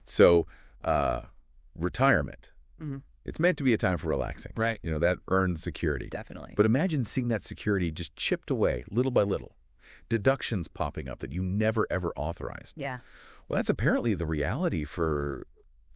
So retirement. Mm-hmm. It's meant to be a time for relaxing. Right. That earned security. Definitely. But imagine seeing that security just chipped away little by little. Deductions popping up that you never, ever authorized. Yeah. Well, that's apparently the reality for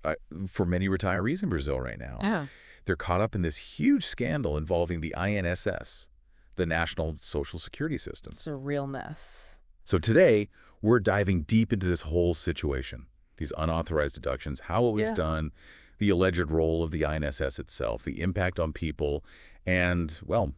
many retirees in Brazil right now. Oh. They're caught up in this huge scandal involving the INSS, the National Social Security System. It's a real mess. So today, we're diving deep into this whole situation, these unauthorized deductions, how it was done, the alleged role of the INSS itself, the impact on people, and, well,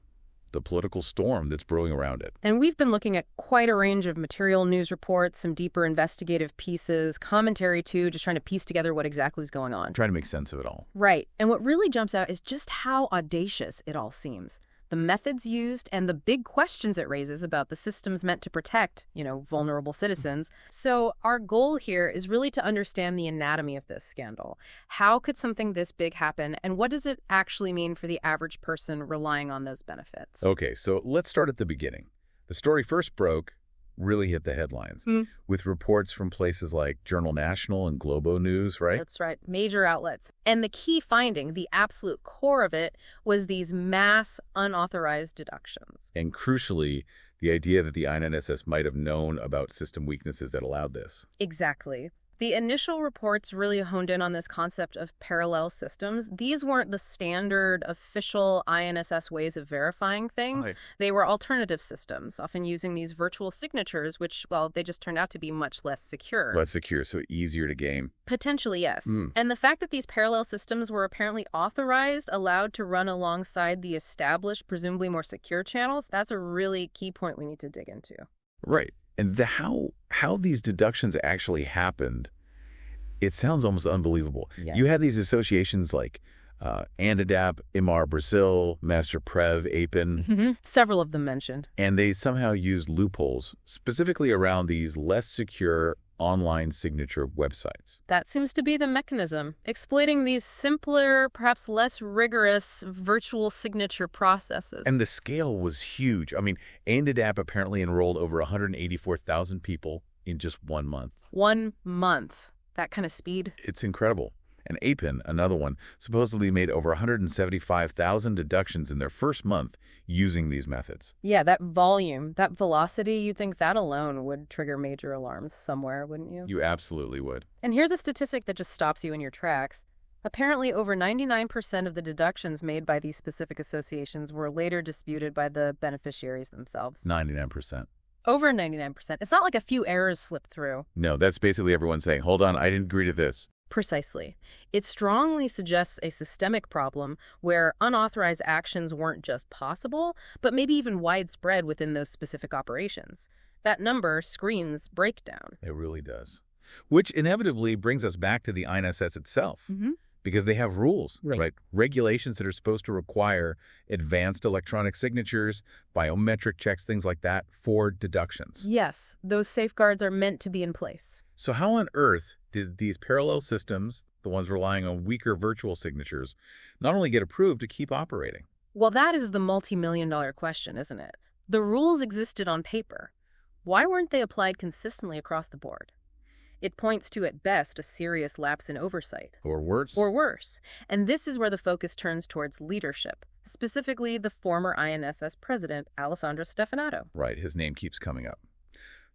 the political storm that's brewing around it. And we've been looking at quite a range of material news reports, some deeper investigative pieces, commentary too, just trying to piece together what exactly is going on. Trying to make sense of it all. Right. And what really jumps out is just how audacious it all seems. The methods used and the big questions it raises about the systems meant to protect, vulnerable citizens. So our goal here is really to understand the anatomy of this scandal. How could something this big happen, and what does it actually mean for the average person relying on those benefits? Okay, so let's start at the beginning. The story first broke, really hit the headlines, with reports from places like Journal National and Globo News, right? That's right, major outlets. And the key finding, the absolute core of it, was these mass unauthorized deductions. And crucially, the idea that the INSS might have known about system weaknesses that allowed this. Exactly. The initial reports really honed in on this concept of parallel systems. These weren't the standard official INSS ways of verifying things. Right. They were alternative systems, often using these virtual signatures, which, well, they just turned out to be much less secure. Less secure, so easier to game. Potentially, yes. And the fact that these parallel systems were apparently authorized, allowed to run alongside the established, presumably more secure channels, that's a really key point we need to dig into. Right. And how these deductions actually happened, it sounds almost unbelievable. Yeah. You had these associations like Andadap, Imar Brazil, Master Prev, APIN. Several of them mentioned. And they somehow used loopholes, specifically around these less secure online signature websites. That seems to be the mechanism, exploiting these simpler, perhaps less rigorous virtual signature processes. And the scale was huge. I mean, Andadap apparently enrolled over 184,000 people in just 1 month. 1 month. That kind of speed. It's incredible. And APIN, another one, supposedly made over 175,000 deductions in their first month using these methods. Yeah, that volume, that velocity, you'd think that alone would trigger major alarms somewhere, wouldn't you? You absolutely would. And here's a statistic that just stops you in your tracks. Apparently, over 99% of the deductions made by these specific associations were later disputed by the beneficiaries themselves. 99%. Over 99%. It's not like a few errors slipped through. No, that's basically everyone saying, hold on, I didn't agree to this. Precisely. It strongly suggests a systemic problem where unauthorized actions weren't just possible, but maybe even widespread within those specific operations. That number screams breakdown. It really does. Which inevitably brings us back to the INSS itself. Because they have rules, right? Regulations that are supposed to require advanced electronic signatures, biometric checks, things like that for deductions. Yes, those safeguards are meant to be in place. So how on earth did these parallel systems, the ones relying on weaker virtual signatures, not only get approved to keep operating? Well, that is the multi-million-dollar question, isn't it? The rules existed on paper. Why weren't they applied consistently across the board? It points to, at best, a serious lapse in oversight. Or worse. Or worse. And this is where the focus turns towards leadership, specifically the former INSS president, Alexandre. Right, his name keeps coming up.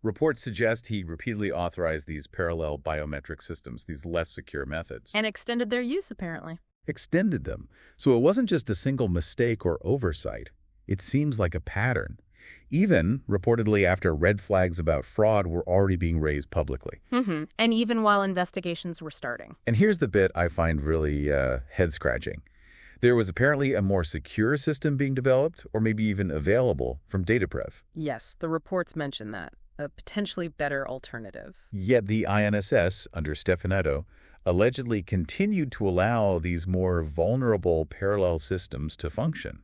Reports suggest he repeatedly authorized these parallel biometric systems, these less secure methods. And extended their use, apparently. Extended them. So it wasn't just a single mistake or oversight. It seems like a pattern. Even, reportedly, after red flags about fraud were already being raised publicly. And even while investigations were starting. And here's the bit I find really head-scratching. There was apparently a more secure system being developed, or maybe even available, from DataPrev. Yes, the reports mention that. A potentially better alternative. Yet the INSS, under Stefanetto, allegedly continued to allow these more vulnerable parallel systems to function.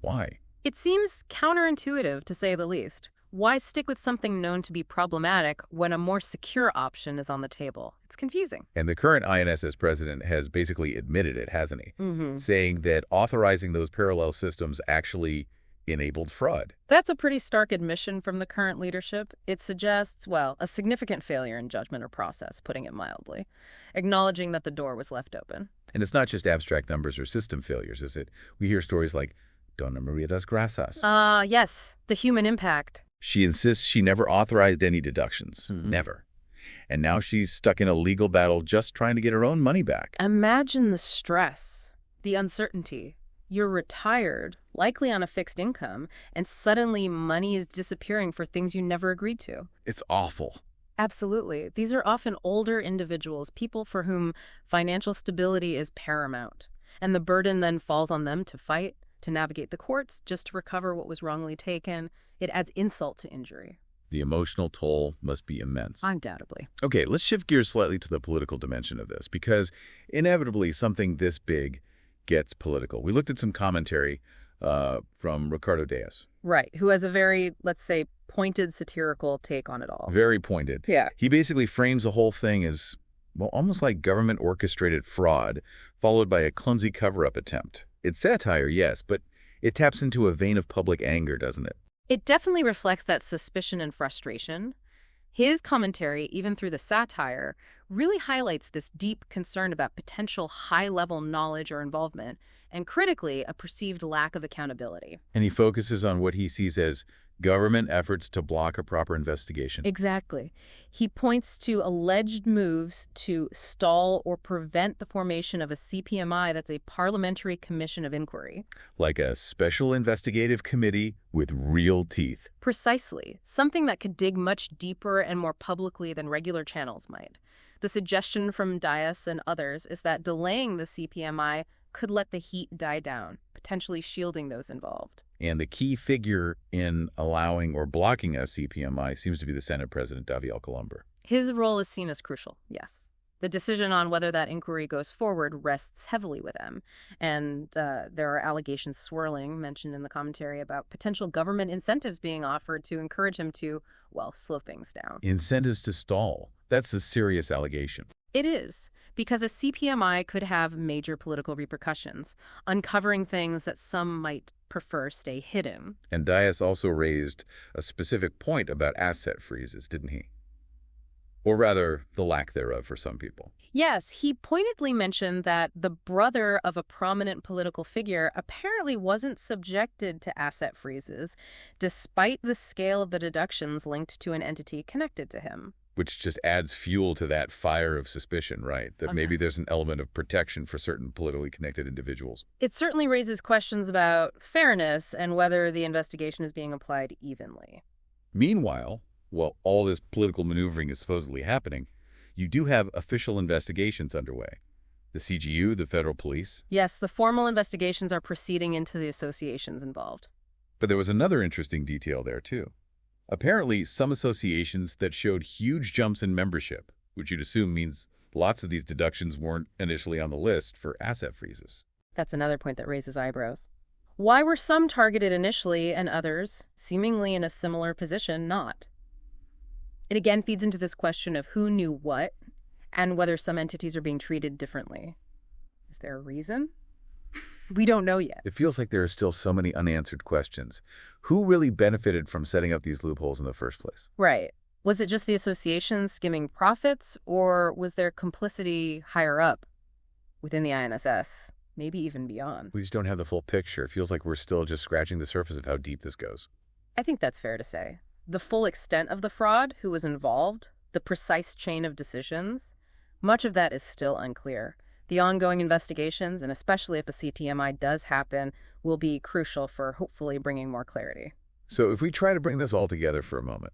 Why? It seems counterintuitive, to say the least. Why stick with something known to be problematic when a more secure option is on the table? It's confusing. And the current INSS president has basically admitted it, hasn't he? Saying that authorizing those parallel systems actually enabled fraud. That's a pretty stark admission from the current leadership. It suggests, well, a significant failure in judgment or process, putting it mildly, acknowledging that the door was left open. And it's not just abstract numbers or system failures, is it? We hear stories like Dona Maria das Graças. Yes, the human impact. She insists she never authorized any deductions. Never. And now she's stuck in a legal battle just trying to get her own money back. Imagine the stress, the uncertainty. You're retired, likely on a fixed income, and suddenly money is disappearing for things you never agreed to. It's awful. Absolutely. These are often older individuals, people for whom financial stability is paramount. And the burden then falls on them to fight, to navigate the courts, just to recover what was wrongly taken. It adds insult to injury. The emotional toll must be immense. Undoubtedly. Okay, let's shift gears slightly to the political dimension of this, because inevitably something this big gets political. We looked at some commentary from Ricardo Dias. Right, who has a very, let's say, pointed satirical take on it all. Very pointed. Yeah. He basically frames the whole thing as, well, almost like government-orchestrated fraud, followed by a clumsy cover-up attempt. It's satire, yes, but it taps into a vein of public anger, doesn't it? It definitely reflects that suspicion and frustration. His commentary, even through the satire, really highlights this deep concern about potential high-level knowledge or involvement, and critically, a perceived lack of accountability. And he focuses on what he sees as government efforts to block a proper investigation. Exactly. He points to alleged moves to stall or prevent the formation of a CPMI, that's a Parliamentary Commission of Inquiry. Like a special investigative committee with real teeth. Precisely. Something that could dig much deeper and more publicly than regular channels might. The suggestion from Dias and others is that delaying the CPMI could let the heat die down, potentially shielding those involved. And the key figure in allowing or blocking a CPMI seems to be the Senate President, Davi Alcolumbre. His role is seen as crucial, yes. The decision on whether that inquiry goes forward rests heavily with him. And there are allegations swirling, mentioned in the commentary, about potential government incentives being offered to encourage him to, well, slow things down. Incentives to stall. That's a serious allegation. It is, because a CPMI could have major political repercussions, uncovering things that some might prefer stay hidden. And Dias also raised a specific point about asset freezes, didn't he? Or rather, the lack thereof for some people. Yes, he pointedly mentioned that the brother of a prominent political figure apparently wasn't subjected to asset freezes, despite the scale of the deductions linked to an entity connected to him. Which just adds fuel to that fire of suspicion, right? That maybe there's an element of protection for certain politically connected individuals. It certainly raises questions about fairness and whether the investigation is being applied evenly. Meanwhile, while all this political maneuvering is supposedly happening, you do have official investigations underway. The CGU, the federal police. Yes, the formal investigations are proceeding into the associations involved. But there was another interesting detail there, too. Apparently, some associations that showed huge jumps in membership, which you'd assume means lots of these deductions weren't initially on the list for asset freezes. That's another point that raises eyebrows. Why were some targeted initially and others, seemingly in a similar position, not? It again feeds into this question of who knew what and whether some entities are being treated differently. Is there a reason? We don't know yet. It feels like there are still so many unanswered questions. Who really benefited from setting up these loopholes in the first place? Right. Was it just the associations skimming profits, or was there complicity higher up within the INSS, maybe even beyond? We just don't have the full picture. It feels like we're still just scratching the surface of how deep this goes. I think that's fair to say. The full extent of the fraud, who was involved, the precise chain of decisions, much of that is still unclear. The ongoing investigations, and especially if a CTMI does happen, will be crucial for hopefully bringing more clarity. So if we try to bring this all together for a moment,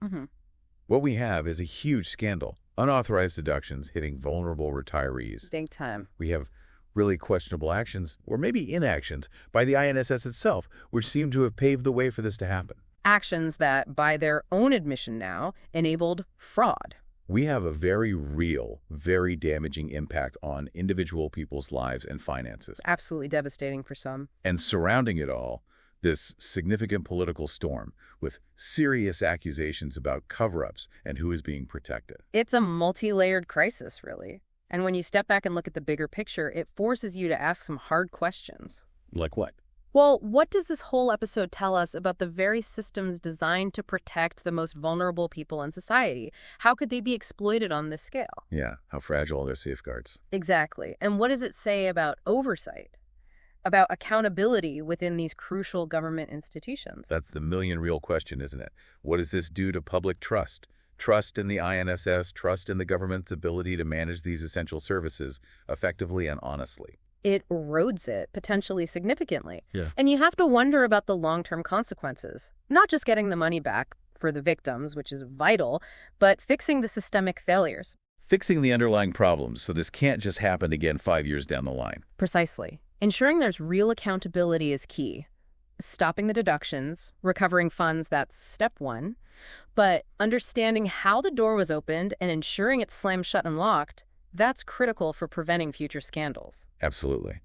what we have is a huge scandal. Unauthorized deductions hitting vulnerable retirees. Big time. We have really questionable actions, or maybe inactions, by the INSS itself, which seem to have paved the way for this to happen. Actions that, by their own admission now, enabled fraud. We have a very real, very damaging impact on individual people's lives and finances. Absolutely devastating for some. And surrounding it all, this significant political storm with serious accusations about cover-ups and who is being protected. It's a multi-layered crisis, really. And when you step back and look at the bigger picture, it forces you to ask some hard questions. Like what? Well, what does this whole episode tell us about the very systems designed to protect the most vulnerable people in society? How could they be exploited on this scale? Yeah, how fragile are their safeguards? Exactly. And what does it say about oversight, about accountability within these crucial government institutions? That's the million-real question, isn't it? What does this do to public trust? Trust in the INSS, trust in the government's ability to manage these essential services effectively and honestly. It erodes it, potentially significantly. Yeah. And you have to wonder about the long-term consequences. Not just getting the money back for the victims, which is vital, but fixing the systemic failures. Fixing the underlying problems so this can't just happen again 5 years down the line. Precisely. Ensuring there's real accountability is key. Stopping the deductions, recovering funds, that's step one. But understanding how the door was opened and ensuring it's slammed shut and locked, that's critical for preventing future scandals. Absolutely.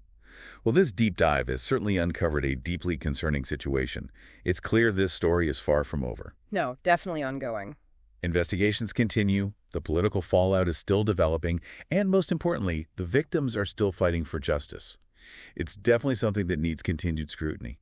Well, this deep dive has certainly uncovered a deeply concerning situation. It's clear this story is far from over. No, definitely ongoing. Investigations continue, the political fallout is still developing, and most importantly, the victims are still fighting for justice. It's definitely something that needs continued scrutiny.